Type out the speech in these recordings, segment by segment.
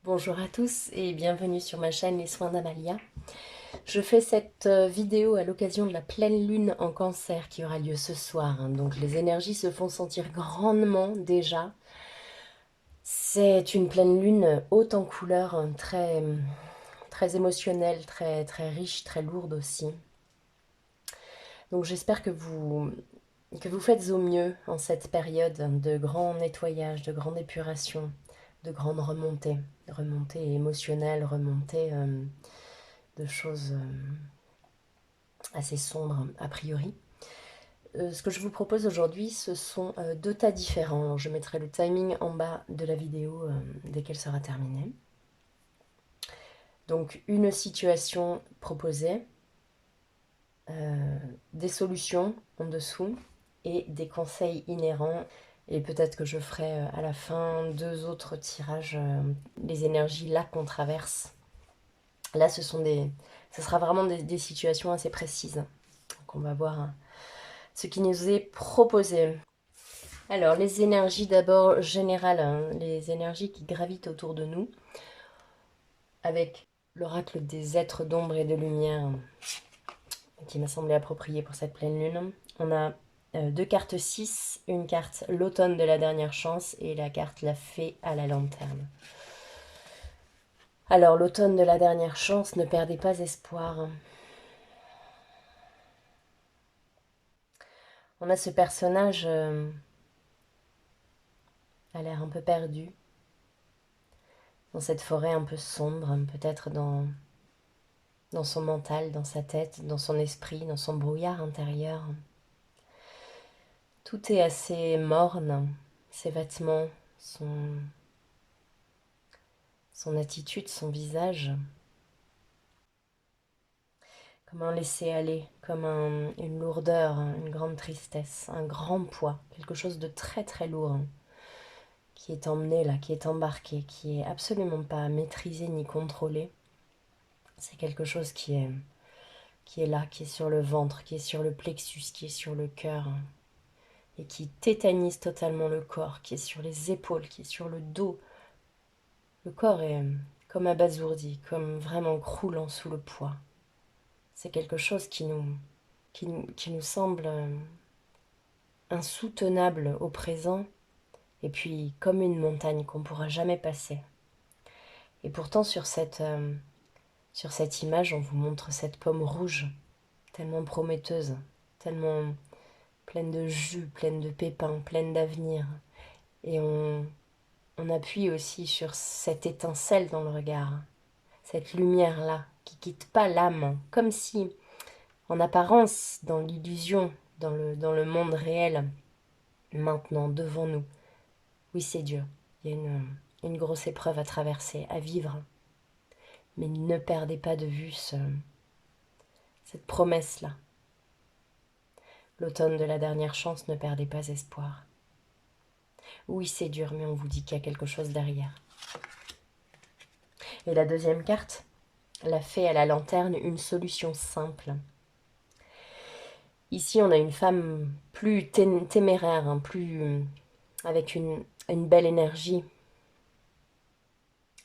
Bonjour à tous et bienvenue sur ma chaîne Les Soins d'Amalia. Je fais cette vidéo à l'occasion de la pleine lune en Cancer qui aura lieu ce soir. Donc les énergies se font sentir grandement déjà. C'est une pleine lune haute en couleurs, très émotionnelle, très riche, très lourde aussi. Donc j'espère que vous faites au mieux en cette période de grand nettoyage, de grande épuration, de grande remontée émotionnelle, remontée de choses assez sombres a priori. Ce que je vous propose aujourd'hui, ce sont deux tas différents. Alors, je mettrai le timing en bas de la vidéo dès qu'elle sera terminée. Donc une situation proposée, des solutions en dessous et des conseils inhérents. Et peut-être que je ferai à la fin deux autres tirages, les énergies là qu'on traverse. Là, ce sera vraiment des situations assez précises. Donc on va voir ce qui nous est proposé. Alors, les énergies d'abord générales, hein, les énergies qui gravitent autour de nous, avec l'oracle des êtres d'ombre et de lumière, qui m'a semblé approprié pour cette pleine lune. On a deux cartes 6, une carte l'automne de la dernière chance et la carte la fée à la lanterne. Alors, l'automne de la dernière chance, ne perdez pas espoir. On a ce personnage a l'air un peu perdu dans cette forêt un peu sombre, peut-être dans son mental, dans sa tête, dans son esprit, dans son brouillard intérieur. Tout est assez morne, ses vêtements, son attitude, son visage, comme un laisser-aller, comme une lourdeur, une grande tristesse, un grand poids, quelque chose de très lourd qui est emmené là, qui est embarqué, qui est absolument pas maîtrisé ni contrôlé. C'est quelque chose qui est là, qui est sur le ventre, qui est sur le plexus, qui est sur le cœur et qui tétanise totalement le corps, qui est sur les épaules, qui est sur le dos. Le corps est comme abasourdi, comme vraiment croulant sous le poids. C'est quelque chose qui nous semble insoutenable au présent et puis comme une montagne qu'on ne pourra jamais passer. Et pourtant sur cette image, on vous montre cette pomme rouge, tellement prometteuse, tellement pleine de jus, pleine de pépins, pleine d'avenir. Et on appuie aussi sur cette étincelle dans le regard, cette lumière-là qui quitte pas l'âme, comme si, en apparence, dans l'illusion, dans le monde réel, maintenant, devant nous, oui, c'est dur. Il y a une grosse épreuve à traverser, à vivre. Mais ne perdez pas de vue cette promesse-là. L'automne de la dernière chance, ne perdez pas espoir. Oui, c'est dur, mais on vous dit qu'il y a quelque chose derrière. Et la deuxième carte, la fée à la lanterne, une solution simple. Ici, on a une femme plus téméraire, hein, avec une belle énergie.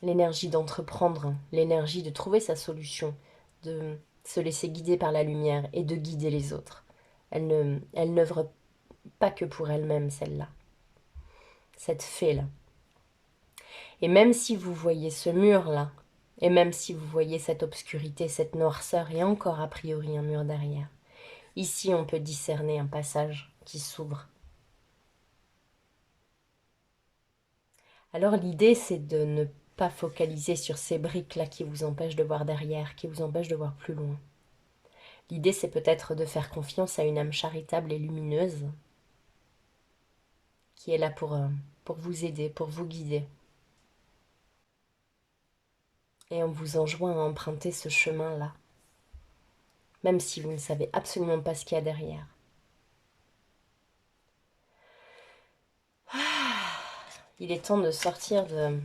L'énergie d'entreprendre, l'énergie de trouver sa solution, de se laisser guider par la lumière et de guider les autres. Elle n'œuvre pas que pour elle-même, celle-là. Cette fée-là. Et même si vous voyez ce mur-là, et même si vous voyez cette obscurité, cette noirceur, et encore a priori un mur derrière, ici on peut discerner un passage qui s'ouvre. Alors l'idée c'est de ne pas focaliser sur ces briques-là qui vous empêchent de voir derrière, qui vous empêchent de voir plus loin. L'idée c'est peut-être de faire confiance à une âme charitable et lumineuse qui est là pour vous aider, pour vous guider. Et on vous enjoint à emprunter ce chemin-là, même si vous ne savez absolument pas ce qu'il y a derrière. Il est temps de sortir de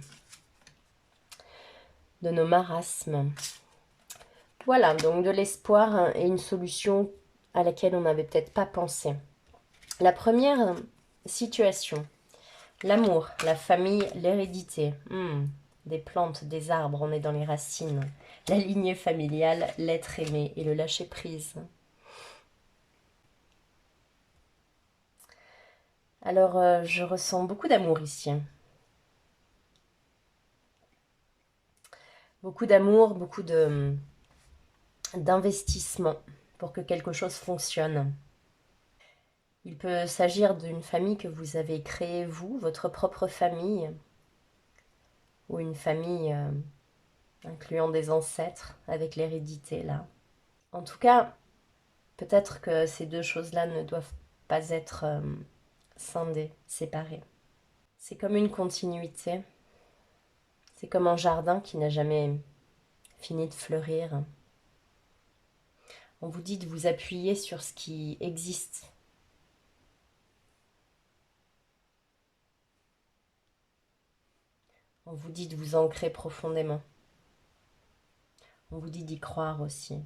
nos marasmes. Voilà, donc de l'espoir et une solution à laquelle on n'avait peut-être pas pensé. La première situation, l'amour, la famille, l'hérédité. des plantes, des arbres, on est dans les racines. La lignée familiale, l'être aimé et le lâcher-prise. Alors, je ressens beaucoup d'amour ici. Beaucoup d'amour, beaucoup d'investissement pour que quelque chose fonctionne. Il peut s'agir d'une famille que vous avez créée, vous, votre propre famille, ou une famille incluant des ancêtres avec l'hérédité là. En tout cas, peut-être que ces deux choses-là ne doivent pas être scindées, séparées. C'est comme une continuité. C'est comme un jardin qui n'a jamais fini de fleurir. On vous dit de vous appuyer sur ce qui existe. On vous dit de vous ancrer profondément. On vous dit d'y croire aussi.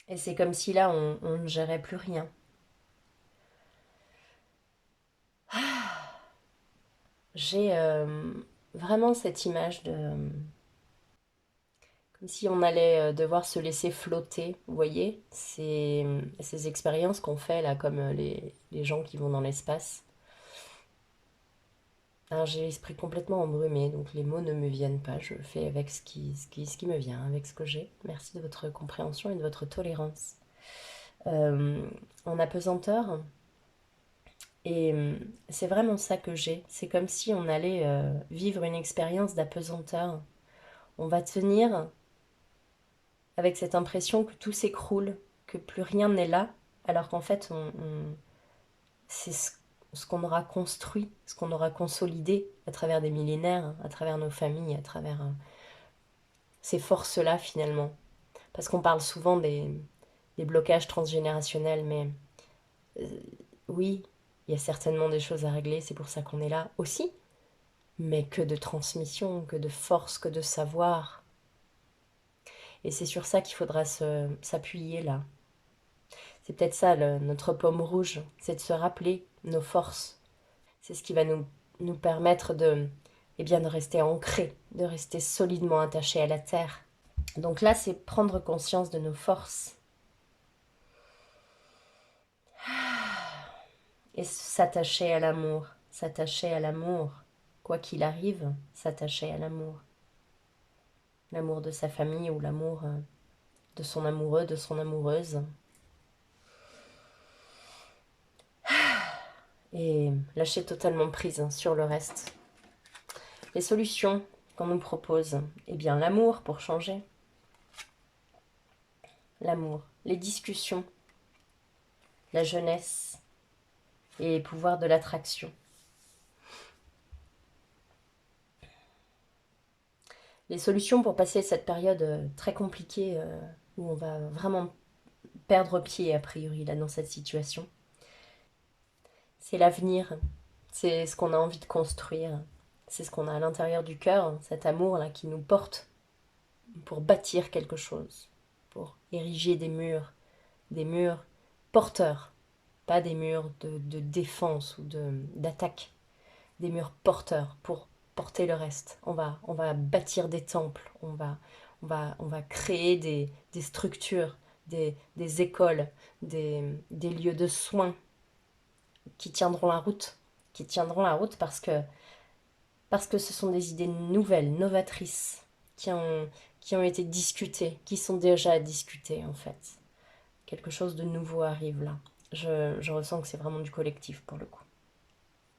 Et c'est comme si là, on ne gérait plus rien. J'ai vraiment cette image de... Comme si on allait devoir se laisser flotter, vous voyez, ces expériences qu'on fait là, comme les gens qui vont dans l'espace. Alors j'ai l'esprit complètement embrumé, donc les mots ne me viennent pas. Je fais avec ce qui me vient, avec ce que j'ai. Merci de votre compréhension et de votre tolérance. En apesanteur, et c'est vraiment ça que j'ai. C'est comme si on allait vivre une expérience d'apesanteur. On va tenir avec cette impression que tout s'écroule, que plus rien n'est là, alors qu'en fait, c'est ce qu'on aura construit, ce qu'on aura consolidé à travers des millénaires, à travers nos familles, à travers ces forces-là finalement. Parce qu'on parle souvent des blocages transgénérationnels, mais euh, oui, il y a certainement des choses à régler, c'est pour ça qu'on est là aussi. Mais que de transmission, que de force, que de savoir. Et c'est sur ça qu'il faudra s'appuyer là. C'est peut-être ça notre pomme rouge, c'est de se rappeler nos forces. C'est ce qui va nous permettre eh bien, de rester ancrés, de rester solidement attachés à la terre. Donc là, c'est prendre conscience de nos forces et s'attacher à l'amour, quoi qu'il arrive, s'attacher à l'amour. L'amour de sa famille ou l'amour de son amoureux, de son amoureuse. Et lâcher totalement prise sur le reste. Les solutions qu'on nous propose, eh bien l'amour pour changer. L'amour, les discussions, la jeunesse et les pouvoirs de l'attraction. Les solutions pour passer cette période très compliquée où on va vraiment perdre pied a priori là dans cette situation, c'est l'avenir, c'est ce qu'on a envie de construire, c'est ce qu'on a à l'intérieur du cœur, cet amour là qui nous porte pour bâtir quelque chose, pour ériger des murs porteurs, pas des murs de défense ou d'attaque, des murs porteurs pour porter le reste. On va bâtir des temples, on va créer des structures, des écoles, des lieux de soins qui tiendront la route, parce que ce sont des idées nouvelles, novatrices, qui ont été discutées, qui sont déjà discutées en fait. Quelque chose de nouveau arrive là. Je ressens que c'est vraiment du collectif pour le coup.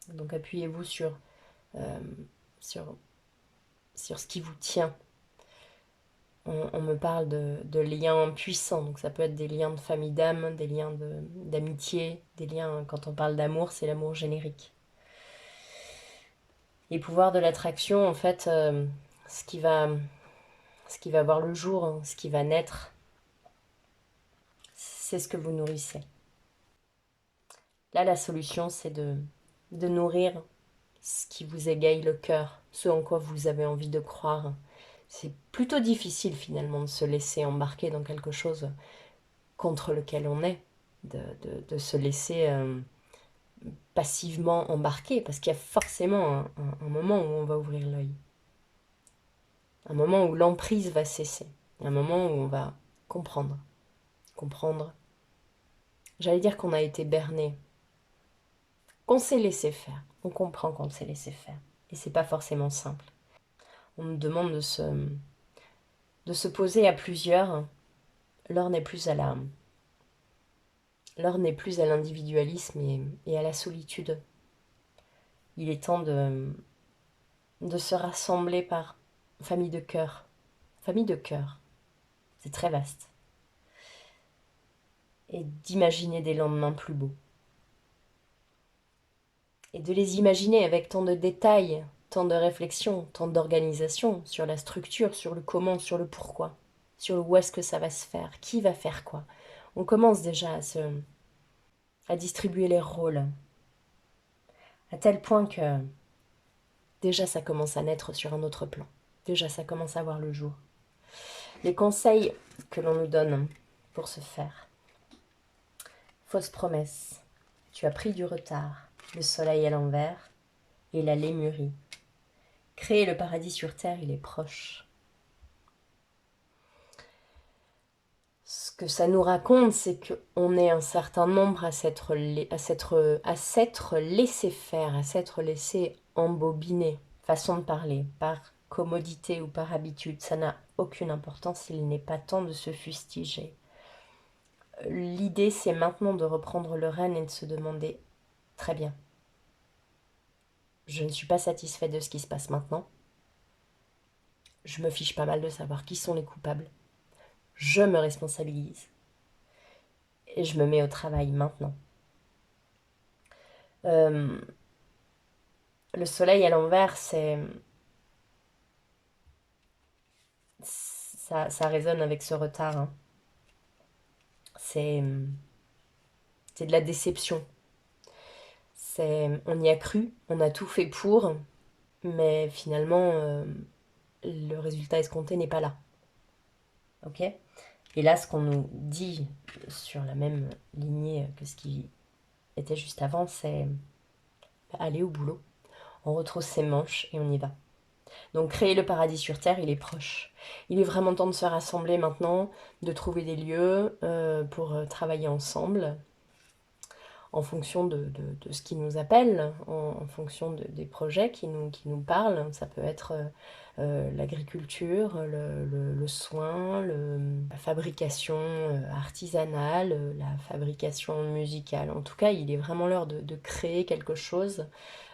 Donc appuyez-vous euh, sur, sur ce qui vous tient. On me parle de liens puissants, donc ça peut être des liens de famille d'âme, des liens d'amitié, des liens, quand on parle d'amour, c'est l'amour générique. Les pouvoirs de l'attraction, en fait, ce qui va, ce qui va voir le jour, hein, ce qui va naître, c'est ce que vous nourrissez. Là, la solution, c'est de nourrir ce qui vous égaye le cœur, ce en quoi vous avez envie de croire. C'est plutôt difficile finalement de se laisser embarquer dans quelque chose contre lequel on est, de se laisser passivement embarqué, parce qu'il y a forcément un moment où on va ouvrir l'œil, un moment où l'emprise va cesser, un moment où on va comprendre, comprendre. J'allais dire qu'on a été berné, qu'on s'est laissé faire, on comprend qu'on s'est laissé faire, et c'est pas forcément simple. On nous demande de se poser à plusieurs, l'heure n'est plus à l'heure n'est plus à l'individualisme et à la solitude. Il est temps de se rassembler par famille de cœur. Famille de cœur, c'est très vaste. Et d'imaginer des lendemains plus beaux. Et de les imaginer avec tant de détails, tant de réflexion, tant d'organisation sur la structure, sur le comment, sur le pourquoi, sur le où est-ce que ça va se faire, qui va faire quoi. On commence déjà à distribuer les rôles, à tel point que déjà ça commence à naître sur un autre plan. Déjà ça commence à voir le jour. Les conseils que l'on nous donne pour ce faire. Fausse promesse. Tu as pris du retard. Le soleil à l'envers et l'allée mûrie. Créer le paradis sur terre, il est proche. Ce que ça nous raconte, c'est qu'on est un certain nombre à s'être laissé faire, à s'être laissé embobiner, façon de parler, par commodité ou par habitude. Ça n'a aucune importance, il n'est pas temps de se fustiger. L'idée, c'est maintenant de reprendre le rêne et de se demander, très bien, je ne suis pas satisfait de ce qui se passe maintenant. Je me fiche pas mal de savoir qui sont les coupables. Je me responsabilise. Et je me mets au travail maintenant. Le soleil à l'envers, ça résonne avec ce retard. Hein. C'est de la déception. On y a cru, on a tout fait pour, mais finalement, le résultat escompté n'est pas là. Ok ? Et là, ce qu'on nous dit sur la même lignée que ce qui était juste avant, c'est aller au boulot. On retrousse ses manches et on y va. Donc créer le paradis sur Terre, il est proche. Il est vraiment temps de se rassembler maintenant, de trouver des lieux pour travailler ensemble, en fonction de ce qui nous appelle, en fonction des projets qui nous parlent. Ça peut être l'agriculture, le soin, la fabrication artisanale, la fabrication musicale. En tout cas, il est vraiment l'heure de créer quelque chose,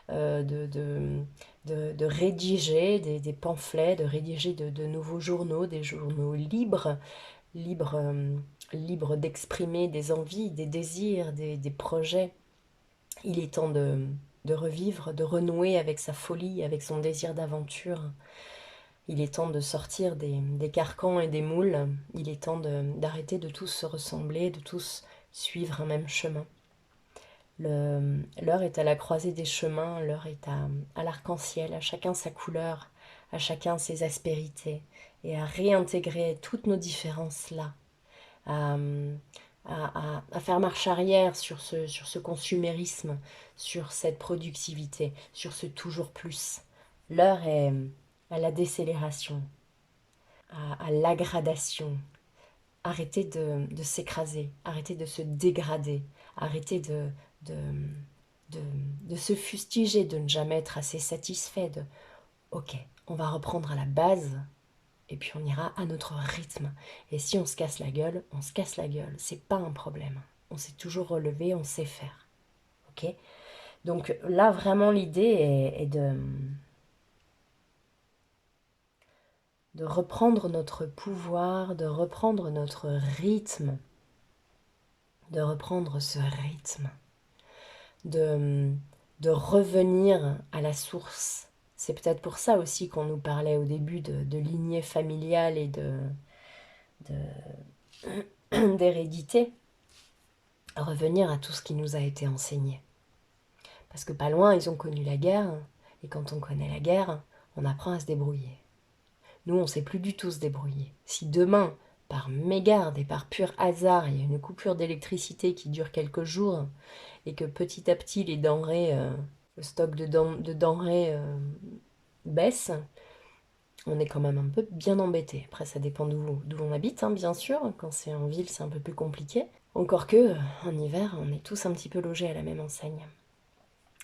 de rédiger des pamphlets, de rédiger de nouveaux journaux, des journaux libres, libres, libres d'exprimer des envies, des désirs, des projets. Il est temps de revivre, de renouer avec sa folie, avec son désir d'aventure. Il est temps de sortir des carcans et des moules. Il est temps d'arrêter de tous se ressembler, de tous suivre un même chemin. L'heure est à la croisée des chemins, l'heure est à l'arc-en-ciel, à chacun sa couleur, à chacun ses aspérités, et à réintégrer toutes nos différences là, à, à faire marche arrière sur ce consumérisme, sur cette productivité, sur ce toujours plus. L'heure est à la décélération, à l'aggradation. Arrêtez de s'écraser, arrêtez de se dégrader, arrêtez de, de, de se fustiger, de ne jamais être assez satisfait. Ok, on va reprendre à la base et puis on ira à notre rythme. Et si on se casse la gueule, on se casse la gueule. C'est pas un problème. On s'est toujours relevé, on sait faire. Ok. Donc là, vraiment, l'idée est de reprendre notre pouvoir, de reprendre notre rythme, de reprendre ce rythme, de revenir à la source. C'est peut-être pour ça aussi qu'on nous parlait au début de lignée familiale et d'hérédité. Revenir à tout ce qui nous a été enseigné. Parce que pas loin, ils ont connu la guerre, et quand on connaît la guerre, on apprend à se débrouiller. Nous, on ne sait plus du tout se débrouiller. Si demain, par mégarde et par pur hasard, il y a une coupure d'électricité qui dure quelques jours, et que petit à petit les denrées, le stock de denrées baisse, on est quand même un peu bien embêté. Après, ça dépend d'où on habite, hein, bien sûr. Quand c'est en ville, c'est un peu plus compliqué. Encore que, en hiver, on est tous un petit peu logés à la même enseigne.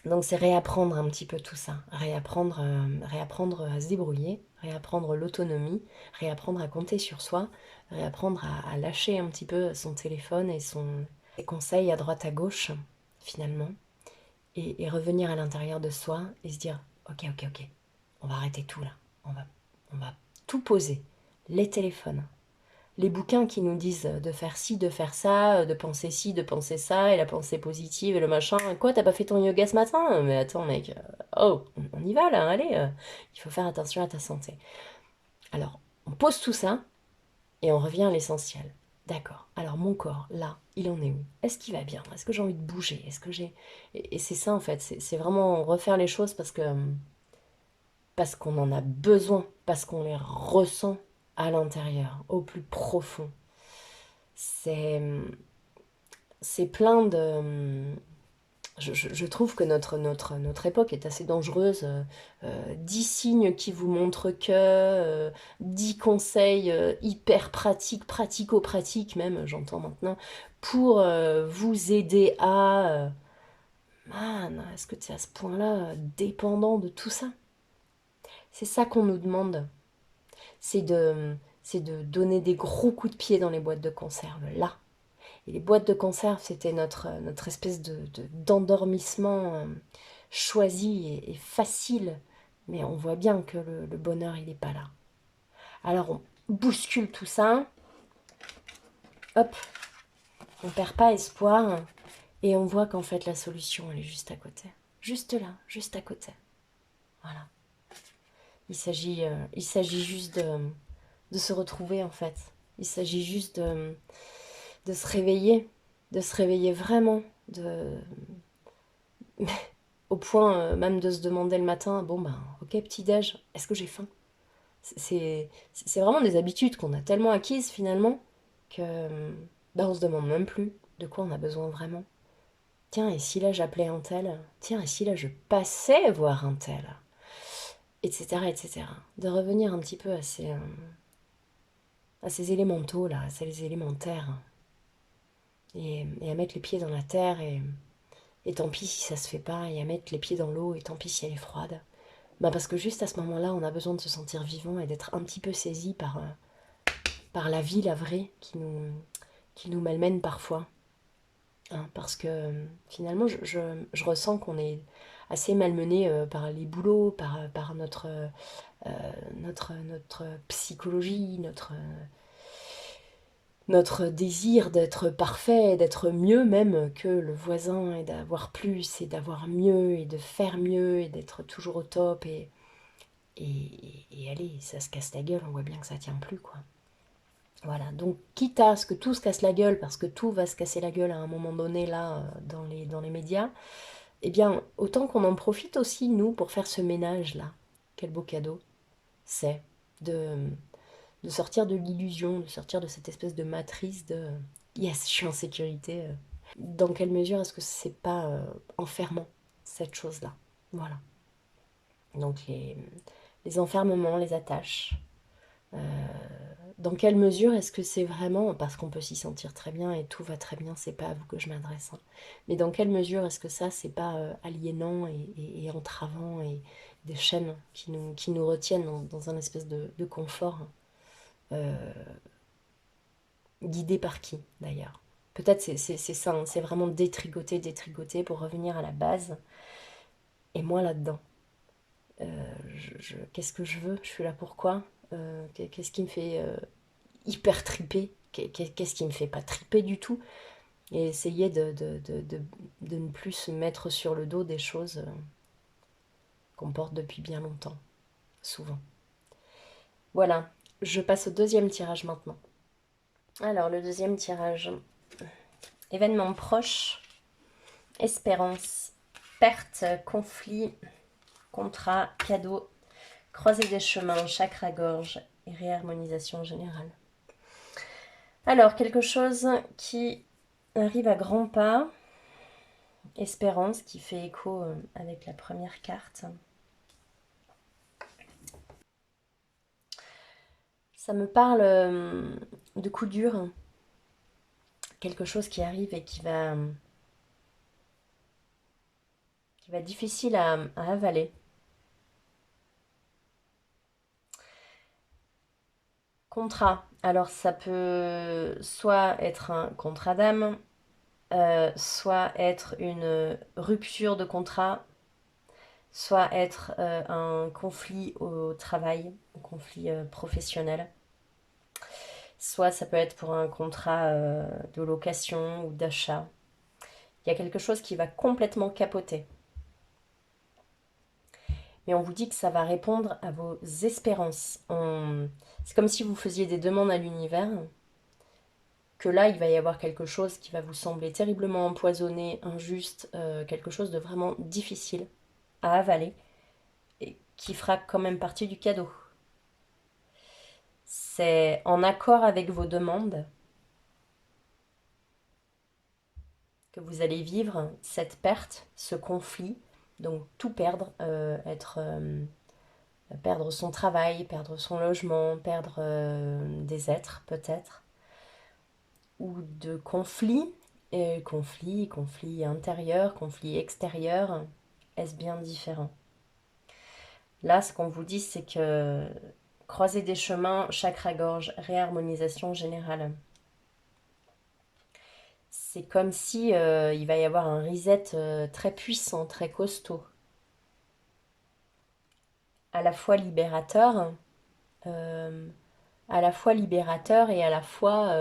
Donc c'est réapprendre un petit peu tout ça, réapprendre à se débrouiller, réapprendre l'autonomie, réapprendre à compter sur soi, réapprendre à lâcher un petit peu son téléphone et ses conseils à droite à gauche, finalement, et revenir à l'intérieur de soi et se dire, ok, ok, ok, on va arrêter tout là, on va tout poser, les téléphones, les bouquins qui nous disent de faire ci, de faire ça, de penser ci, de penser ça, et la pensée positive et le machin. Quoi, t'as pas fait ton yoga ce matin? Mais attends, mec, oh, on y va là, allez, il faut faire attention à ta santé. Alors, on pose tout ça et on revient à l'essentiel. D'accord. Alors, mon corps, là, il en est où? Est-ce qu'il va bien? Est-ce que j'ai envie de bouger? Est-ce que j'ai. Et c'est ça, en fait, c'est vraiment refaire les choses parce qu'on en a besoin, parce qu'on les ressent à l'intérieur, au plus profond. C'est plein de... Je trouve que notre époque est assez dangereuse. 10 signes qui vous montrent que, 10 conseils hyper pratiques, pratico-pratiques même, j'entends maintenant, pour vous aider à... man, est-ce que tu es à ce point-là dépendant de tout ça? C'est ça qu'on nous demande. C'est de donner des gros coups de pied dans les boîtes de conserve, là. Et les boîtes de conserve, c'était notre espèce d'endormissement choisi et facile. Mais on voit bien que le bonheur, il n'est pas là. Alors on bouscule tout ça. Hop, on perd pas espoir. Et on voit qu'en fait, la solution, elle est juste à côté. Juste là, juste à côté. Voilà. Il s'agit juste de se retrouver, en fait. Il s'agit juste de se réveiller vraiment, au point même de se demander le matin, bon ben, ok, petit-déj, est-ce que j'ai faim? C'est vraiment des habitudes qu'on a tellement acquises finalement que ben, on se demande même plus de quoi on a besoin vraiment. Tiens, et si là j'appelais un tel? Tiens, et si là je passais voir un tel? Etc., etc. De revenir un petit peu à ces élémentaux là, à ces élémentaires. Et à mettre les pieds dans la terre et tant pis si ça se fait pas, et à mettre les pieds dans l'eau et tant pis si elle est froide. Bah parce que juste à ce moment-là, on a besoin de se sentir vivant et d'être un petit peu saisi par la vie, la vraie, qui nous malmène parfois. Hein, parce que finalement, je ressens qu'on est assez malmené par les boulots, par notre psychologie, notre désir d'être parfait, d'être mieux même que le voisin, et d'avoir plus, et d'avoir mieux, et de faire mieux, et d'être toujours au top, et allez, ça se casse la gueule, on voit bien que ça tient plus, quoi. Voilà, donc quitte à ce que tout se casse la gueule, parce que tout va se casser la gueule à un moment donné, là, dans les médias, eh bien, autant qu'on en profite aussi, nous, pour faire ce ménage-là. Quel beau cadeau c'est de, de sortir de l'illusion, de sortir de cette espèce de matrice de yes, je suis en sécurité. Dans quelle mesure est-ce que c'est pas enfermant, cette chose-là? Voilà. Donc les enfermements, les attaches. Dans quelle mesure est-ce que c'est vraiment, parce qu'on peut s'y sentir très bien et tout va très bien, c'est pas à vous que je m'adresse, hein, mais dans quelle mesure est-ce que ça, c'est pas aliénant et entravant, et des chaînes qui nous retiennent dans un espèce de confort, euh, guidé par qui d'ailleurs? Peut-être c'est ça, hein, c'est vraiment détricoter pour revenir à la base. Et moi là-dedans, qu'est-ce que je veux? Je suis là pourquoi? Qu'est-ce qui me fait hyper triper? Qu'est-ce qui me fait pas triper du tout? Et essayer de ne plus se mettre sur le dos des choses qu'on porte depuis bien longtemps, souvent. Voilà, je passe au deuxième tirage maintenant. Alors, le deuxième tirage. Événements proches, espérance, perte, conflit, contrat, cadeau, croisée des chemins, chakra-gorge et réharmonisation générale. Alors, quelque chose qui arrive à grands pas, espérance, qui fait écho avec la première carte. Ça me parle de coup dur, quelque chose qui arrive et qui va être difficile à avaler. Contrat. Alors ça peut soit être un contrat d'âme, soit être une rupture de contrat, soit être un conflit au travail, un conflit professionnel. Soit ça peut être pour un contrat de location ou d'achat. Il y a quelque chose qui va complètement capoter. Mais on vous dit que ça va répondre à vos espérances. C'est comme si vous faisiez des demandes à l'univers, que là, il va y avoir quelque chose qui va vous sembler terriblement empoisonné, injuste, quelque chose de vraiment difficile à avaler, et qui fera quand même partie du cadeau. C'est en accord avec vos demandes que vous allez vivre cette perte, ce conflit, donc tout perdre, perdre son travail, perdre son logement, perdre des êtres peut-être, ou de conflits, conflits intérieurs, conflits extérieurs, est-ce bien différent? Là, ce qu'on vous dit, c'est que croiser des chemins, chakra-gorge, réharmonisation générale. C'est comme si il va y avoir un reset très puissant, très costaud, à la fois libérateur, euh, à la fois libérateur et à la fois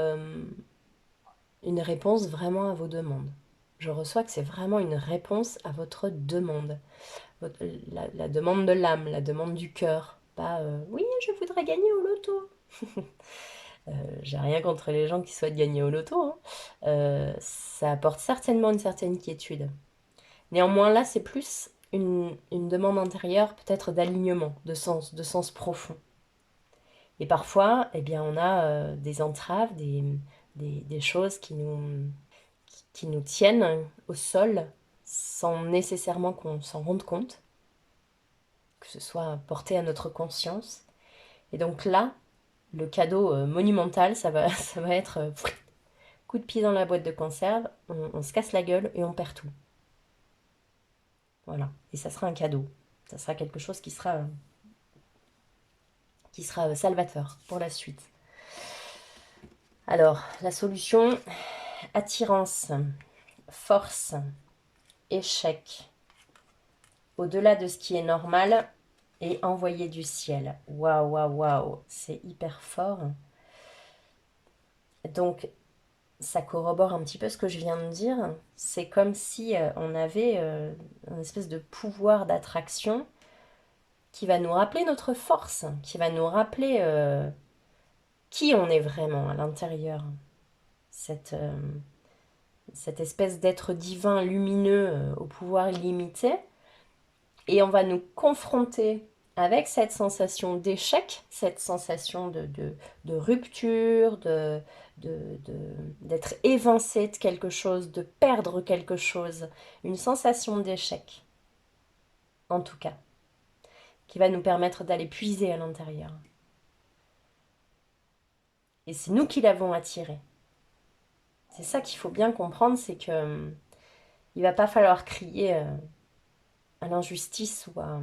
une réponse vraiment à vos demandes. Je reçois que c'est vraiment une réponse à votre demande. La demande de l'âme, la demande du cœur. Pas oui, je voudrais gagner au loto. J'ai rien contre les gens qui souhaitent gagner au loto, hein. Ça apporte certainement une certaine quiétude. Néanmoins, là, c'est plus une demande intérieure, peut-être d'alignement, de sens profond. Et parfois, eh bien, on a des entraves, des choses qui nous tiennent au sol sans nécessairement qu'on s'en rende compte, que ce soit porté à notre conscience. Et donc là, le cadeau monumental, ça va être coup de pied dans la boîte de conserve, on se casse la gueule et on perd tout. Voilà. Et ça sera un cadeau. Ça sera quelque chose qui sera salvateur pour la suite. Alors, la solution, attirance, force, échec, au-delà de ce qui est normal et envoyé du ciel. Waouh, waouh, waouh, c'est hyper fort. Donc, ça corrobore un petit peu ce que je viens de dire. C'est comme si on avait une espèce de pouvoir d'attraction qui va nous rappeler notre force, qui va nous rappeler qui on est vraiment à l'intérieur. Cette, cette espèce d'être divin lumineux au pouvoir illimité. Et on va nous confronter avec cette sensation d'échec, cette sensation de rupture, d'être évincé de quelque chose, de perdre quelque chose, une sensation d'échec, en tout cas, qui va nous permettre d'aller puiser à l'intérieur. Et c'est nous qui l'avons attiré. C'est ça qu'il faut bien comprendre, c'est que il va pas falloir crier à l'injustice ou à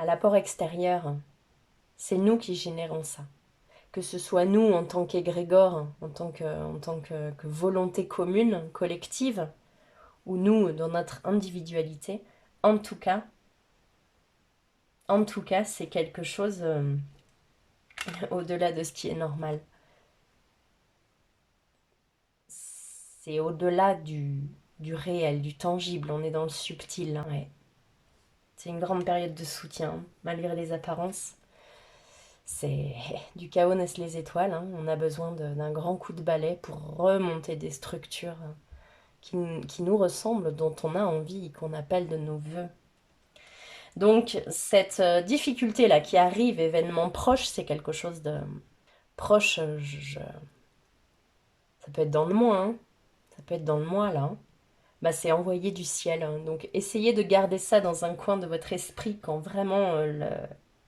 l'apport extérieur. C'est nous qui générons ça. Que ce soit nous en tant qu'égrégore, en tant que volonté commune, collective, ou nous dans notre individualité, en tout cas, c'est quelque chose au-delà de ce qui est normal. C'est au-delà du réel, du tangible, on est dans le subtil. Hein, ouais. C'est une grande période de soutien, malgré les apparences. C'est du chaos naissent les étoiles. Hein. On a besoin d'un grand coup de balai pour remonter des structures qui nous ressemblent, dont on a envie, qu'on appelle de nos voeux. Donc cette difficulté-là qui arrive, événement proche, c'est quelque chose proche, ça peut être dans le mois, hein. Ça peut être dans le mois, là. Hein. Bah, c'est envoyé du ciel. Hein. Donc, essayez de garder ça dans un coin de votre esprit quand vraiment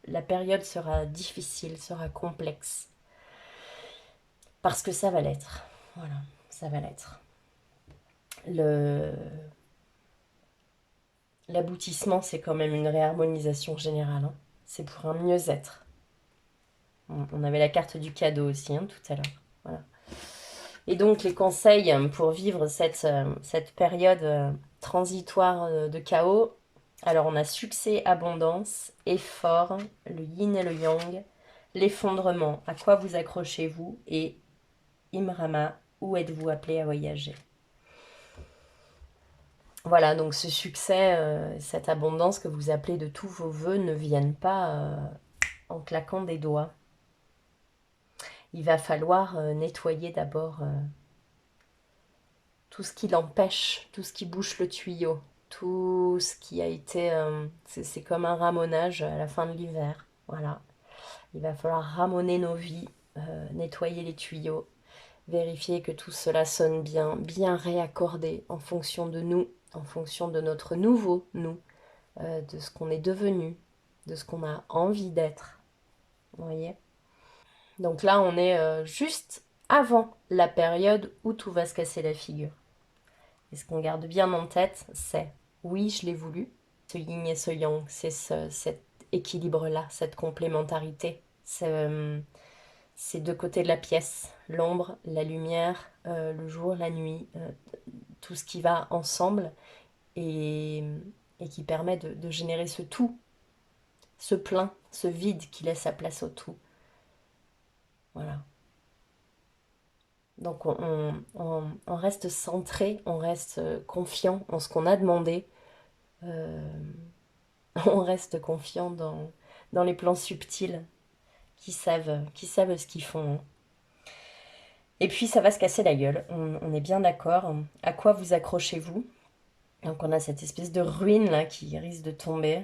la période sera difficile, sera complexe. Parce que ça va l'être. Voilà, ça va l'être. L'aboutissement, c'est quand même une réharmonisation générale. Hein. C'est pour un mieux-être. On avait la carte du cadeau aussi, hein, tout à l'heure. Voilà. Et donc, les conseils pour vivre cette période transitoire de chaos. Alors, on a succès, abondance, effort, le yin et le yang, l'effondrement, à quoi vous accrochez-vous, et Imrama, où êtes-vous appelé à voyager? Voilà, donc ce succès, cette abondance que vous appelez de tous vos voeux ne viennent pas en claquant des doigts. Il va falloir nettoyer d'abord tout ce qui l'empêche, tout ce qui bouche le tuyau, tout ce qui a été... c'est comme un ramonage à la fin de l'hiver. Voilà. Il va falloir ramoner nos vies, nettoyer les tuyaux, vérifier que tout cela sonne bien, bien réaccordé en fonction de nous, en fonction de notre nouveau nous, de ce qu'on est devenu, de ce qu'on a envie d'être. Vous voyez? Donc là, on est juste avant la période où tout va se casser la figure. Et ce qu'on garde bien en tête, c'est oui, je l'ai voulu. Ce yin et ce yang, c'est cet équilibre-là, cette complémentarité. C'est deux côtés de la pièce, l'ombre, la lumière, le jour, la nuit, tout ce qui va ensemble et, et qui permet de générer ce tout, ce plein, ce vide qui laisse sa place au tout. Voilà. Donc on reste centré, on reste confiant en ce qu'on a demandé, on reste confiant dans les plans subtils qui savent ce qu'ils font. Hein. Et puis ça va se casser la gueule, on est bien d'accord. À quoi vous accrochez-vous? Donc on a cette espèce de ruine là qui risque de tomber.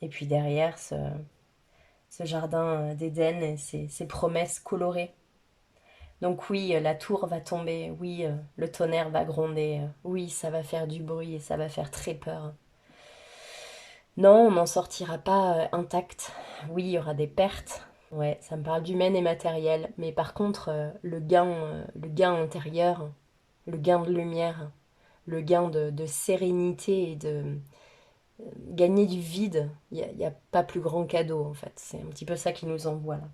Et puis derrière ce jardin d'Éden et ces promesses colorées. Donc oui, la tour va tomber, oui, le tonnerre va gronder, oui, ça va faire du bruit et ça va faire très peur. Non, on n'en sortira pas intact. Oui, il y aura des pertes. Ouais, ça me parle d'humaine et matériel. Mais par contre, le gain intérieur, le gain de lumière, le gain de sérénité et de gagner du vide, il n'y a pas plus grand cadeau en fait. C'est un petit peu ça qui nous envoie là.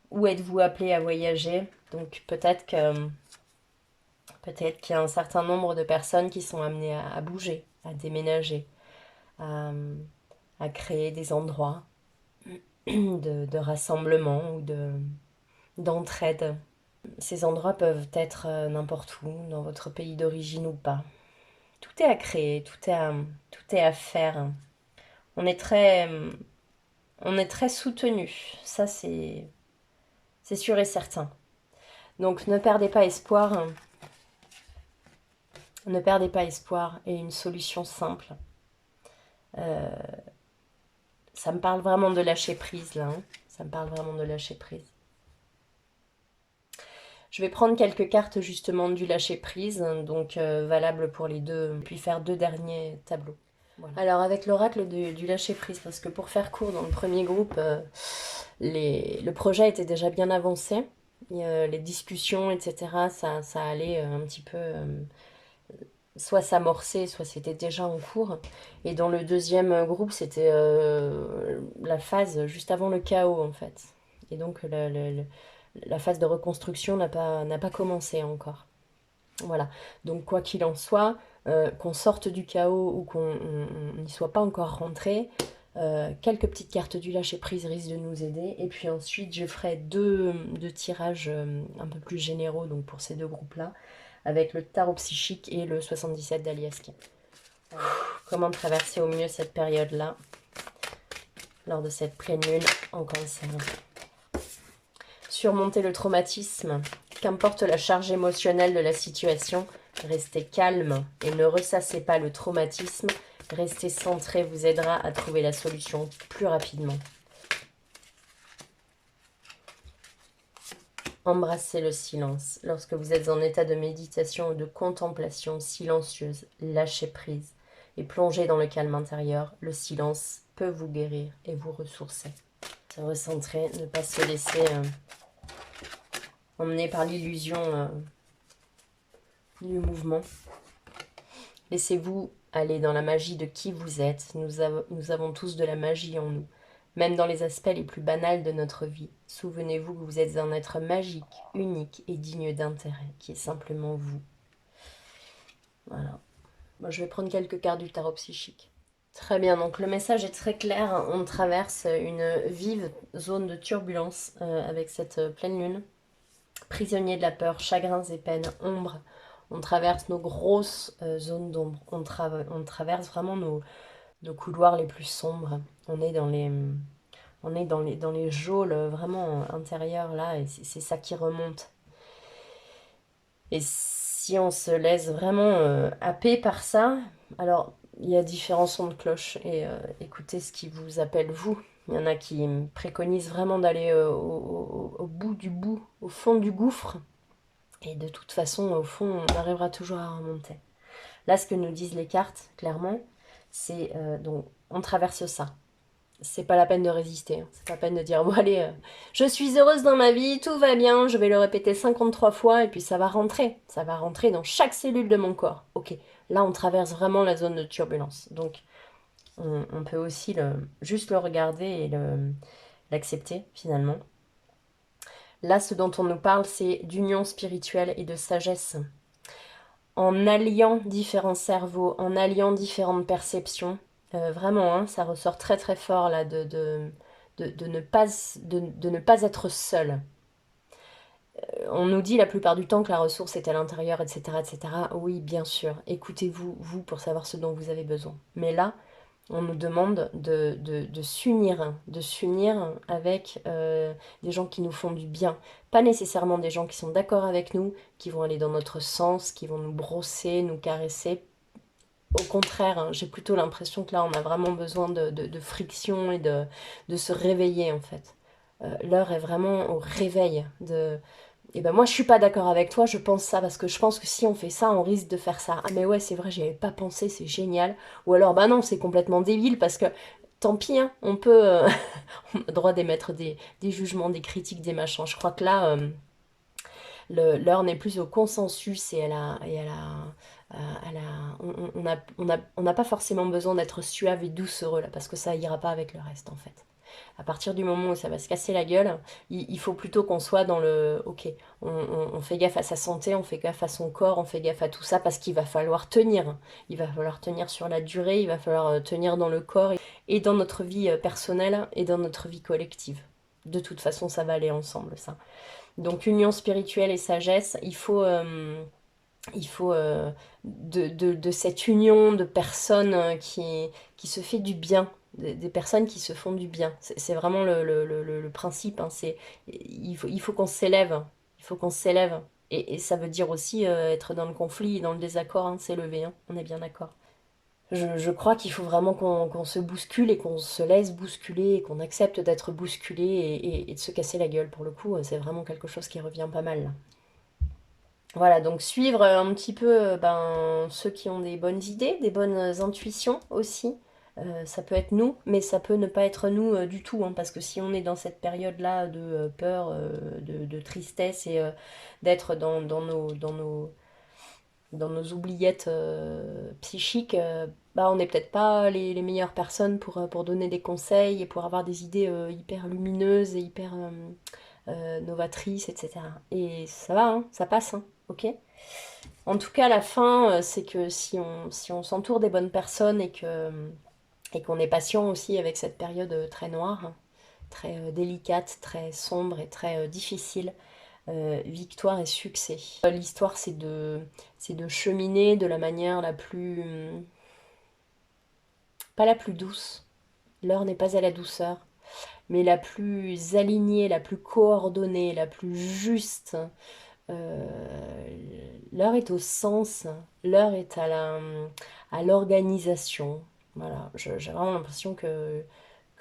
Où êtes-vous appelé à voyager? Donc peut-être qu'il y a un certain nombre de personnes qui sont amenées à bouger, à déménager, à, à créer des endroits de rassemblement ou d'entraide. Ces endroits peuvent être n'importe où, dans votre pays d'origine ou pas. Tout est à créer, tout est à faire. On est très, on est très soutenu, ça c'est sûr et certain. Donc ne perdez pas espoir. Ne perdez pas espoir et une solution simple. Ça me parle vraiment de lâcher prise là. Hein. Ça me parle vraiment de lâcher prise. Je vais prendre quelques cartes justement du lâcher prise, donc valables pour les deux, puis faire deux derniers tableaux. Voilà. Alors avec l'oracle du lâcher prise, parce que pour faire court dans le premier groupe, le projet était déjà bien avancé. Et, les discussions, etc., ça allait un petit peu soit s'amorcer, soit c'était déjà en cours. Et dans le deuxième groupe, c'était la phase juste avant le chaos, en fait. Et donc, la phase de reconstruction n'a pas commencé encore. Voilà. Donc, quoi qu'il en soit, qu'on sorte du chaos ou qu'on n'y soit pas encore rentré, quelques petites cartes du lâcher-prise risquent de nous aider. Et puis ensuite, je ferai deux tirages un peu plus généraux donc pour ces deux groupes-là, avec le tarot psychique et le 77 d'Aliaski. Comment traverser au mieux cette période-là, lors de cette pleine lune en Cancer. Surmonter le traumatisme, qu'importe la charge émotionnelle de la situation, restez calme et ne ressassez pas le traumatisme. Rester centré vous aidera à trouver la solution plus rapidement. Embrassez le silence. Lorsque vous êtes en état de méditation ou de contemplation silencieuse, lâchez prise et plongez dans le calme intérieur. Le silence peut vous guérir et vous ressourcer. Se recentrer, ne pas se laisser emmener par l'illusion du mouvement. Laissez-vous aller dans la magie de qui vous êtes. Nous avons tous de la magie en nous, même dans les aspects les plus banals de notre vie. Souvenez-vous que vous êtes un être magique, unique et digne d'intérêt, qui est simplement vous. Voilà. Bon, je vais prendre quelques cartes du tarot psychique. Très bien, donc le message est très clair. On traverse une vive zone de turbulence avec cette pleine lune. Prisonnier de la peur, chagrins et peines, ombres. On traverse nos grosses zones d'ombre. On traverse vraiment nos couloirs les plus sombres. On est dans les geôles vraiment intérieures là, et c'est ça qui remonte. Et si on se laisse vraiment happer par ça, alors il y a différents sons de cloche, et écoutez ce qui vous appelle vous. Il y en a qui préconisent vraiment d'aller au bout du bout, au fond du gouffre. Et de toute façon, au fond, on arrivera toujours à remonter. Là, ce que nous disent les cartes, clairement, c'est donc on traverse ça. C'est pas la peine de résister. C'est pas la peine de dire, bon allez, je suis heureuse dans ma vie, tout va bien, je vais le répéter 53 fois et puis ça va rentrer. Ça va rentrer dans chaque cellule de mon corps. Ok, là on traverse vraiment la zone de turbulence. Donc on peut aussi juste le regarder et l'accepter finalement. Là, ce dont on nous parle, c'est d'union spirituelle et de sagesse. En alliant différents cerveaux, en alliant différentes perceptions, vraiment, hein, ça ressort très très fort là de ne pas être seul. On nous dit la plupart du temps que la ressource est à l'intérieur, etc., etc. Oui, bien sûr, écoutez-vous, vous, pour savoir ce dont vous avez besoin. Mais là, on nous demande de s'unir avec des gens qui nous font du bien. Pas nécessairement des gens qui sont d'accord avec nous, qui vont aller dans notre sens, qui vont nous brosser, nous caresser. Au contraire, hein, j'ai plutôt l'impression que là, on a vraiment besoin de friction et de se réveiller, en fait. L'heure est vraiment au réveil. Et ben moi, je suis pas d'accord avec toi, je pense ça, parce que je pense que si on fait ça, on risque de faire ça. Ah mais ouais, c'est vrai, j'y avais pas pensé, c'est génial. Ou alors, bah non, c'est complètement débile, parce que tant pis, hein, on peut... on a le droit d'émettre des jugements, des critiques, des machins. Je crois que là, l'heure n'est plus au consensus et on n'a pas forcément besoin d'être suave et doucereux là, parce que ça ira pas avec le reste en fait. À partir du moment où ça va se casser la gueule, il faut plutôt qu'on soit dans le ok, on fait gaffe à sa santé, on fait gaffe à son corps, on fait gaffe à tout ça parce qu'il va falloir tenir. Il va falloir tenir sur la durée, il va falloir tenir dans le corps et dans notre vie personnelle et dans notre vie collective. De toute façon, ça va aller ensemble, ça. Donc union spirituelle et sagesse, il faut de cette union de personnes qui se fait du bien, des personnes qui se font du bien. C'est vraiment le principe, hein, il faut qu'on s'élève, il faut qu'on s'élève. Et ça veut dire aussi être dans le conflit, dans le désaccord, hein, s'élever, hein, on est bien d'accord. Je crois qu'il faut vraiment qu'on se bouscule et qu'on se laisse bousculer et qu'on accepte d'être bousculé et de se casser la gueule. Pour le coup, c'est vraiment quelque chose qui revient pas mal là. Voilà, donc suivre un petit peu ceux qui ont des bonnes idées, des bonnes intuitions aussi. Ça peut être nous, mais ça peut ne pas être nous du tout, hein, parce que si on est dans cette période-là de peur, de tristesse et d'être dans nos oubliettes psychiques, on n'est peut-être pas les meilleures personnes pour donner des conseils et pour avoir des idées hyper lumineuses et hyper novatrices, etc. Et ça va, hein, ça passe, hein, ok. En tout cas, la fin, c'est que si on s'entoure des bonnes personnes et qu'on est patient aussi avec cette période très noire, hein, très délicate, très sombre et très difficile, victoire et succès. L'histoire, c'est de cheminer de la manière la plus... pas la plus douce, l'heure n'est pas à la douceur, mais la plus alignée, la plus coordonnée, la plus juste. L'heure est au sens, l'heure est à l'organisation. Voilà, j'ai vraiment l'impression que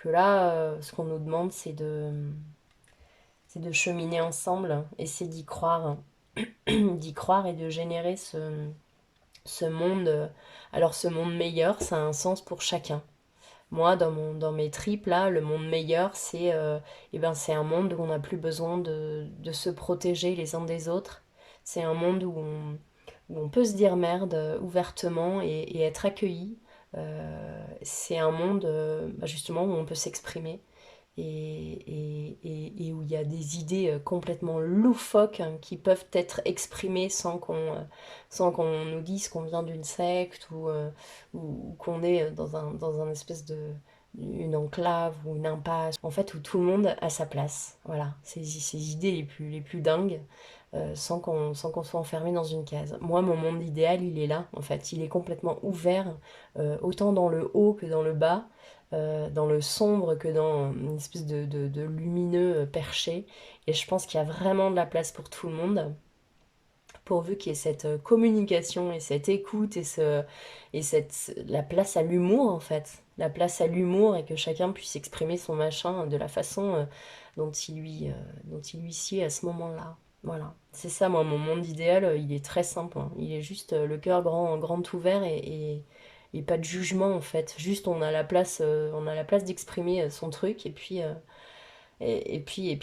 là, ce qu'on nous demande, c'est de cheminer ensemble et c'est d'y croire, d'y croire et de générer ce monde. Alors ce monde meilleur, ça a un sens pour chacun. Moi, dans mes tripes, là, le monde meilleur, eh ben, c'est un monde où on n'a plus besoin de se protéger les uns des autres. C'est un monde où on peut se dire merde ouvertement et être accueilli. C'est un monde, bah, justement, où on peut s'exprimer et où il y a des idées complètement loufoques hein, qui peuvent être exprimées sans qu'on nous dise qu'on vient d'une secte ou qu'on est dans un espèce de une enclave ou une impasse, en fait, où tout le monde a sa place. Voilà, ces idées les plus dingues, sans qu'on soit enfermé dans une case. Moi, mon monde idéal, il est là, en fait. Il est complètement ouvert, autant dans le haut que dans le bas, dans le sombre que dans une espèce de lumineux perché. Et je pense qu'il y a vraiment de la place pour tout le monde, pourvu qu'il y ait cette communication et cette écoute la place à l'humour en fait. La place à l'humour et que chacun puisse exprimer son machin de la façon dont il lui sied à ce moment-là. Voilà, c'est ça moi, mon monde idéal, il est très simple, hein. Il est juste le cœur grand ouvert et pas de jugement en fait. Juste on a la place d'exprimer son truc et puis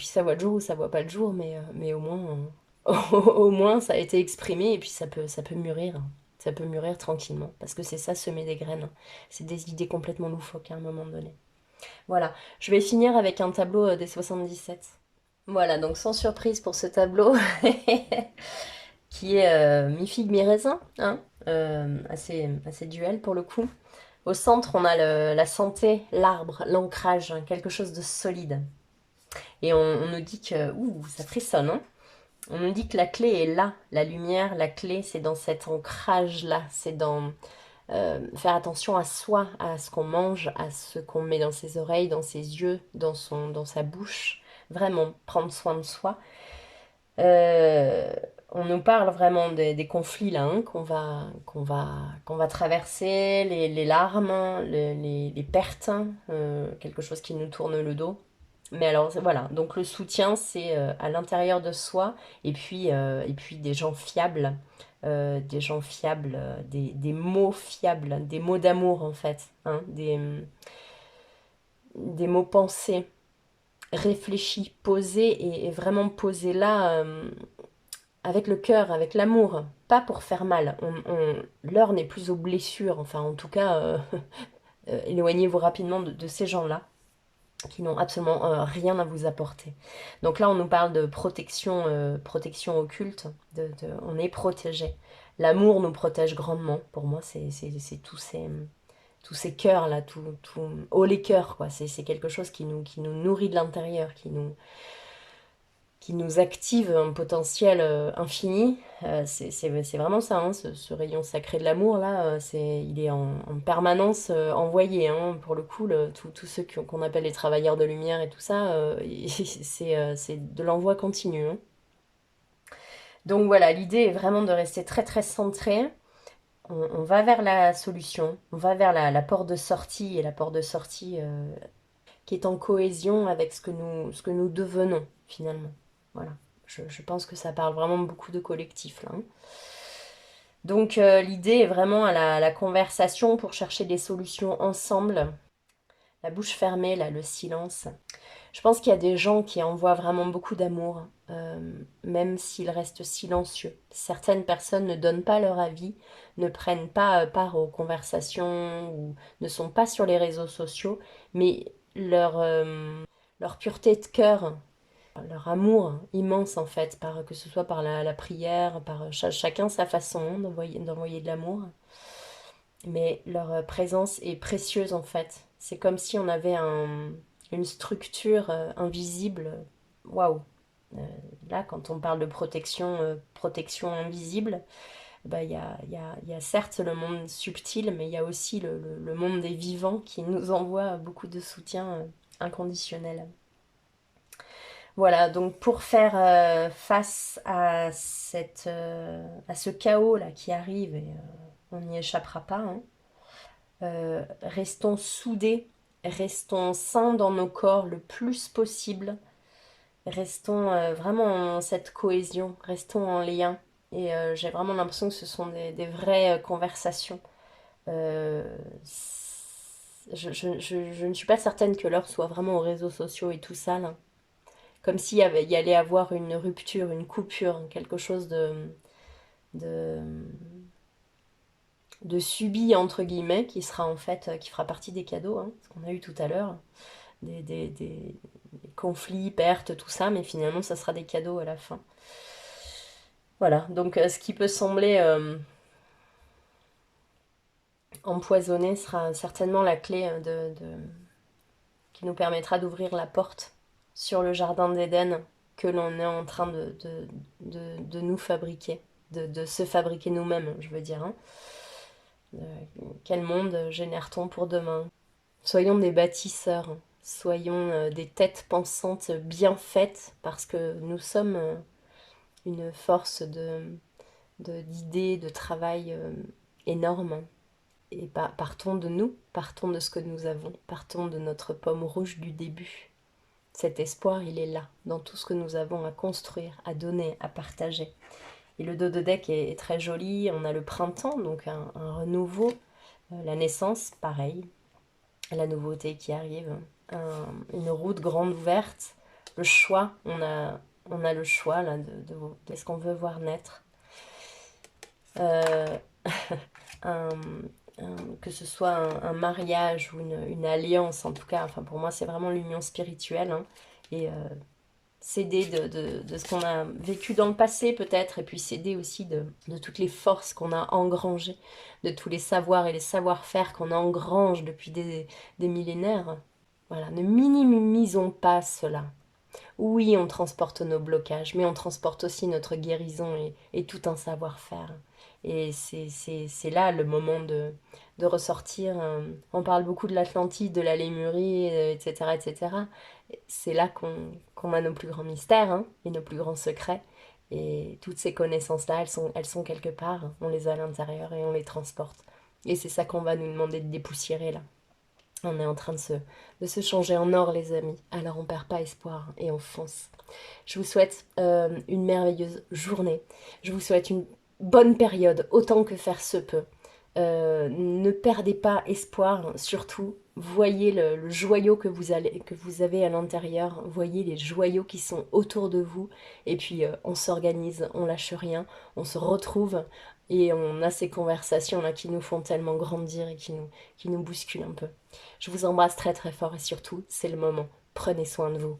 ça voit le jour ou ça voit pas le jour, mais au moins, au moins ça a été exprimé et puis ça peut mûrir. Ça peut mûrir tranquillement. Parce que c'est ça, semer des graines. C'est des idées complètement loufoques à un moment donné. Voilà. Je vais finir avec un tableau des 77. Voilà, donc sans surprise pour ce tableau, qui est mi-figue, mi-raisin, hein, assez duel pour le coup. Au centre, on a la santé, l'arbre, l'ancrage, hein, quelque chose de solide. Et on nous dit que... Ouh, ça frissonne, hein. On nous dit que la clé est là, la lumière, la clé, c'est dans cet ancrage-là, c'est dans faire attention à soi, à ce qu'on mange, à ce qu'on met dans ses oreilles, dans ses yeux, dans sa bouche. Vraiment, prendre soin de soi. Euh, on nous parle vraiment des conflits là, hein, qu'on va traverser, les larmes, les pertes, hein, quelque chose qui nous tourne le dos. Mais alors voilà, donc le soutien c'est à l'intérieur de soi et puis des gens fiables, des mots fiables, des mots d'amour en fait, hein, des mots pensés, réfléchis, posés et vraiment posés là avec le cœur, avec l'amour, pas pour faire mal. L'heure n'est plus aux blessures, enfin en tout cas, éloignez-vous rapidement de ces gens-là qui n'ont absolument rien à vous apporter. Donc là, on nous parle de protection, protection occulte, on est protégé. L'amour nous protège grandement. Pour moi, c'est tous ces cœurs là, haut les cœurs, quoi. C'est quelque chose qui nous nourrit de l'intérieur, qui nous active un potentiel infini. C'est vraiment ça, hein, ce rayon sacré de l'amour là, il est en permanence envoyé. Hein, pour le coup, tous ceux qu'on appelle les travailleurs de lumière et tout ça, c'est de l'envoi continu. Hein. Donc voilà, l'idée est vraiment de rester très très centré. On va vers la solution, on va vers la porte de sortie et la porte de sortie qui est en cohésion avec ce que nous devenons finalement. Voilà. Je pense que ça parle vraiment beaucoup de collectif là. Hein. Donc l'idée est vraiment à la conversation pour chercher des solutions ensemble. La bouche fermée, là, le silence. Je pense qu'il y a des gens qui envoient vraiment beaucoup d'amour, même s'ils restent silencieux. Certaines personnes ne donnent pas leur avis, ne prennent pas part aux conversations ou ne sont pas sur les réseaux sociaux, mais leur pureté de cœur, leur amour immense en fait, que ce soit par la prière, par chacun sa façon d'envoyer de l'amour. Mais leur présence est précieuse en fait. C'est comme si on avait une structure invisible. Waouh! Euh, Là, quand on parle de protection invisible, bah, il y a certes le monde subtil, mais il y a aussi le monde des vivants qui nous envoie beaucoup de soutien inconditionnel. Voilà, donc pour faire face à, à ce chaos là qui arrive, et on n'y échappera pas, hein, restons soudés, restons sains dans nos corps le plus possible, Restons vraiment en cette cohésion, restons en lien. Et j'ai vraiment l'impression que ce sont des vraies conversations. Euh, je ne suis pas certaine que l'heure soit vraiment aux réseaux sociaux et tout ça, là. Comme s'il y allait avoir une rupture, une coupure, quelque chose de, de subi, entre guillemets, qui sera en fait, qui fera partie des cadeaux, hein, ce qu'on a eu tout à l'heure. Des conflits, pertes, tout ça, mais finalement, ça sera des cadeaux à la fin. Voilà, donc ce qui peut sembler empoisonné sera certainement la clé qui nous permettra d'ouvrir la porte sur le jardin d'Éden que l'on est en train de nous fabriquer, de se fabriquer nous-mêmes, je veux dire. Hein. Quel monde génère-t-on pour demain? Soyons des bâtisseurs, soyons des têtes pensantes bien faites, parce que nous sommes une force d'idées, de travail énorme. Et partons de nous, partons de ce que nous avons, partons de notre pomme rouge du début. Cet espoir, il est là, dans tout ce que nous avons à construire, à donner, à partager. Et le dos de deck est très joli, on a le printemps, donc un renouveau, la naissance, pareil, la nouveauté qui arrive, une route grande ouverte, le choix, on a le choix là, de ce qu'on veut voir naître. Euh, un, que ce soit un mariage ou une alliance, en tout cas, enfin pour moi c'est vraiment l'union spirituelle, hein, et s'aider de ce qu'on a vécu dans le passé peut-être, et puis s'aider aussi de toutes les forces qu'on a engrangées, de tous les savoirs et les savoir-faire qu'on engrange depuis des millénaires. Voilà, ne minimisons pas cela. Oui, on transporte nos blocages, mais on transporte aussi notre guérison et tout un savoir-faire. Et c'est là le moment de ressortir. On parle beaucoup de l'Atlantide, de la Lémurie, etc., etc. C'est là qu'on a nos plus grands mystères, hein, et nos plus grands secrets. Et toutes ces connaissances-là, elles sont quelque part. On les a à l'intérieur et on les transporte. Et c'est ça qu'on va nous demander de dépoussiérer là. On est en train de se changer en or, les amis. Alors on perd pas espoir et on fonce. Je vous souhaite une merveilleuse journée. Je vous souhaite une bonne période, autant que faire se peut. Ne perdez pas espoir, surtout. Voyez le joyau que vous avez à l'intérieur. Voyez les joyaux qui sont autour de vous. Et puis on s'organise, on lâche rien, on se retrouve. Et on a ces conversations-là qui nous font tellement grandir et qui nous bousculent un peu. Je vous embrasse très très fort et surtout, c'est le moment. Prenez soin de vous.